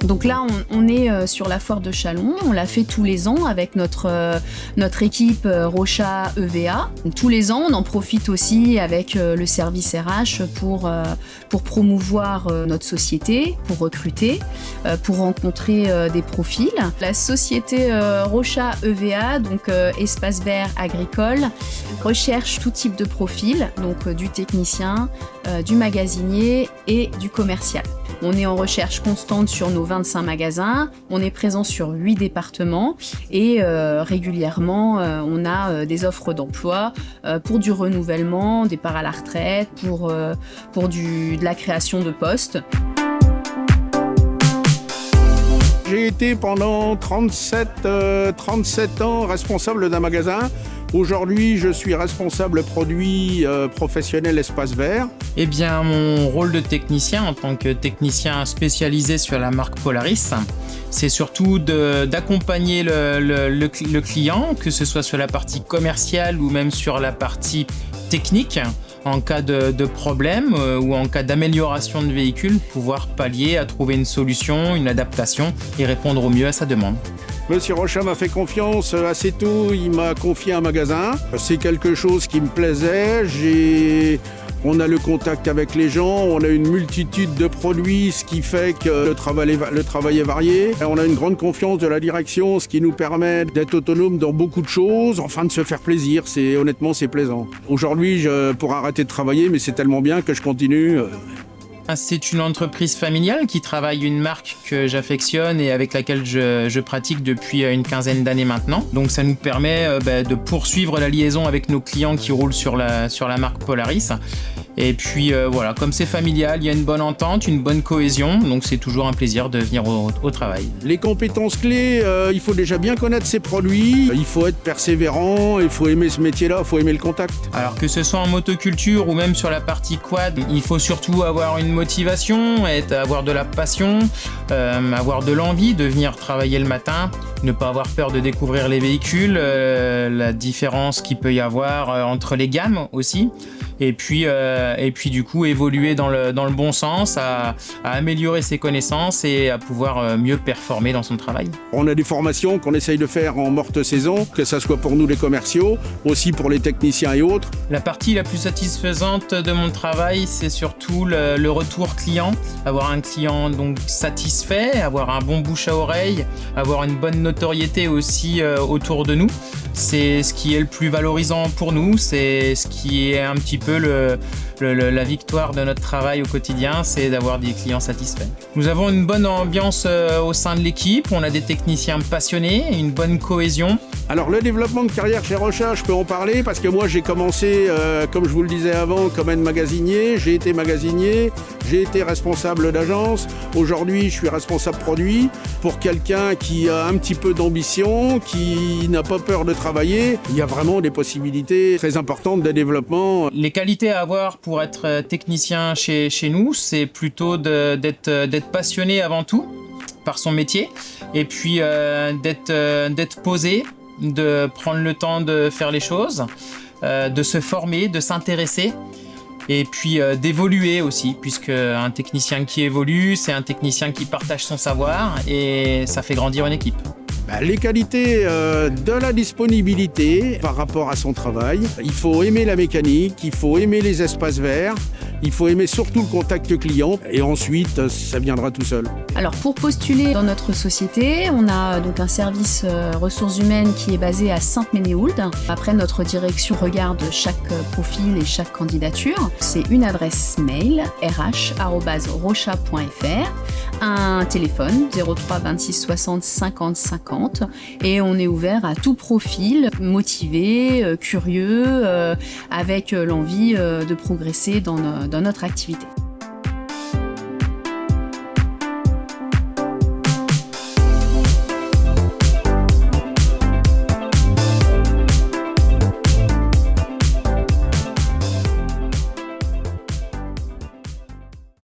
Donc là, on est sur la foire de Châlons. On l'a fait tous les ans avec notre équipe Rocha EVA. Donc, tous les ans, on en profite aussi avec le service RH pour promouvoir notre société, pour recruter, pour rencontrer des profils. La société Rocha EVA, donc espace vert agricole, recherche tout type de profil, donc du technicien, du magasinier et du commercial. On est en recherche constante sur nos 25 magasins, on est présent sur 8 départements et régulièrement on a des offres d'emploi pour du renouvellement, départ à la retraite, pour de la création de postes. J'ai été pendant 37 ans responsable d'un magasin. Aujourd'hui, je suis responsable produit professionnel espace vert. Eh bien, mon rôle de technicien, en tant que technicien spécialisé sur la marque Polaris, c'est surtout d'accompagner le client, que ce soit sur la partie commerciale ou même sur la partie technique, en cas de problème ou en cas d'amélioration de véhicule, pouvoir pallier à trouver une solution, une adaptation et répondre au mieux à sa demande. Monsieur Rocha m'a fait confiance assez tôt, il m'a confié un magasin. C'est quelque chose qui me plaisait. On a le contact avec les gens, on a une multitude de produits, ce qui fait que le travail est varié. Et on a une grande confiance de la direction, ce qui nous permet d'être autonome dans beaucoup de choses, enfin de se faire plaisir. Honnêtement, c'est plaisant. Aujourd'hui, je pourrais arrêter de travailler, mais c'est tellement bien que je continue. C'est une entreprise familiale qui travaille une marque que j'affectionne et avec laquelle je pratique depuis une quinzaine d'années maintenant. Donc ça nous permet de poursuivre la liaison avec nos clients qui roulent sur la marque Polaris. Et puis voilà, comme c'est familial, il y a une bonne entente, une bonne cohésion, donc c'est toujours un plaisir de venir au travail. Les compétences clés, il faut déjà bien connaître ses produits, il faut être persévérant, il faut aimer ce métier-là, il faut aimer le contact. Alors que ce soit en motoculture ou même sur la partie quad, il faut surtout avoir une motivation, avoir de la passion, avoir de l'envie de venir travailler le matin, ne pas avoir peur de découvrir les véhicules, la différence qu'il peut y avoir entre les gammes aussi. Et puis du coup évoluer dans le bon sens, à améliorer ses connaissances et à pouvoir mieux performer dans son travail. On a des formations qu'on essaye de faire en morte saison, que ça soit pour nous les commerciaux, aussi pour les techniciens et autres. La partie la plus satisfaisante de mon travail, c'est surtout le retour client, avoir un client donc satisfait, avoir un bon bouche à oreille, avoir une bonne notoriété aussi autour de nous. C'est ce qui est le plus valorisant pour nous, c'est ce qui est un petit peu la victoire de notre travail au quotidien, c'est d'avoir des clients satisfaits. Nous avons une bonne ambiance au sein de l'équipe, on a des techniciens passionnés, une bonne cohésion. Alors le développement de carrière chez Rocha, je peux en parler parce que moi j'ai commencé, comme je vous le disais avant, comme un magasinier, j'ai été magasinier, j'ai été responsable d'agence, aujourd'hui je suis responsable produit. Pour quelqu'un qui a un petit peu d'ambition, qui n'a pas peur de travailler, il y a vraiment des possibilités très importantes de développement. Les qualités à avoir pour être technicien chez nous, c'est plutôt d'être passionné avant tout par son métier et puis d'être posé, de prendre le temps de faire les choses, de se former, de s'intéresser et puis d'évoluer aussi, puisque un technicien qui évolue, c'est un technicien qui partage son savoir et ça fait grandir une équipe. Les qualités de la disponibilité par rapport à son travail. Il faut aimer la mécanique, il faut aimer les espaces verts, il faut aimer surtout le contact client et ensuite ça viendra tout seul. Alors pour postuler dans notre société, on a donc un service ressources humaines qui est basé à Sainte-Ménéhould. Après, notre direction regarde chaque profil et chaque candidature. C'est une adresse mail rh@rocha.fr, un téléphone 03 26 60 50 50 et on est ouvert à tout profil, motivé, curieux, avec l'envie de progresser dans notre activité.